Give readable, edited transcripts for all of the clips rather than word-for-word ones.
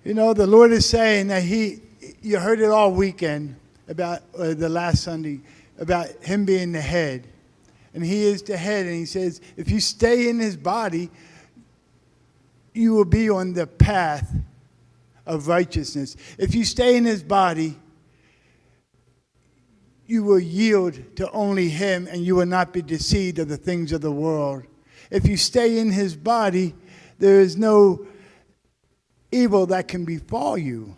You know, the Lord is saying that you heard it all weekend about the last Sunday, about him being the head. And he is the head. And he says, if you stay in his body, you will be on the path of righteousness. If you stay in his body, you will yield to only him, and you will not be deceived of the things of the world. If you stay in his body, there is no evil that can befall you.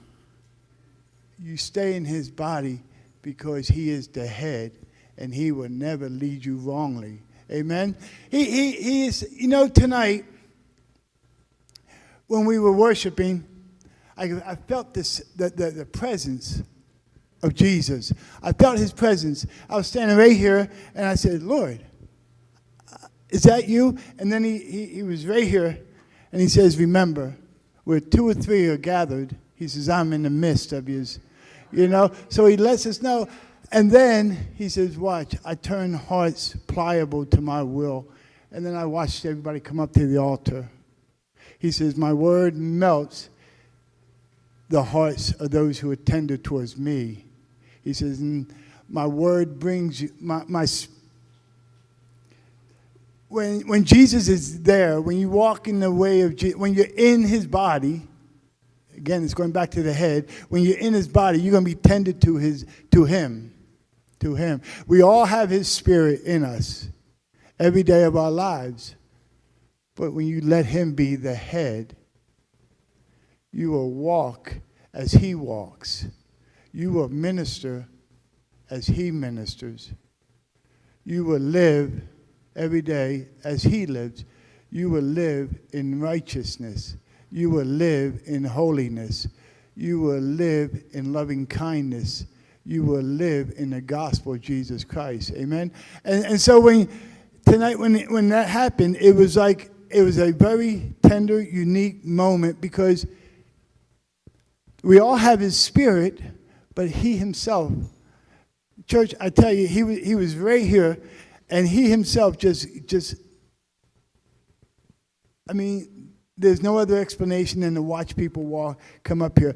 You stay in his body because he is the head, and he will never lead you wrongly. Amen? He is, you know, tonight, when we were worshiping, I felt the presence of Jesus. I felt his presence. I was standing right here, and I said, Lord, is that you? And then he was right here, and he says, remember, where 2 or 3 are gathered, he says, I'm in the midst of yous. You know, so he lets us know. And then he says, watch, I turn hearts pliable to my will. And then I watched everybody come up to the altar. He says, my word melts the hearts of those who are tender towards me. He says, my word brings you, when Jesus is there, when you walk in the way of Jesus, when you're in his body, again, it's going back to the head, when you're in his body, you're going to be tended to him. We all have his spirit in us every day of our lives. But when you let him be the head, you will walk as he walks. You will minister as he ministers. You will live every day as he lives. You will live in righteousness. You will live in holiness. You will live in loving kindness. You will live in the gospel of Jesus Christ. Amen? And so tonight when that happened, it was like, it was a very tender, unique moment, because we all have his spirit, but he himself, church, I tell you, he was right here, and he himself just, I mean, there's no other explanation than to watch people come up here.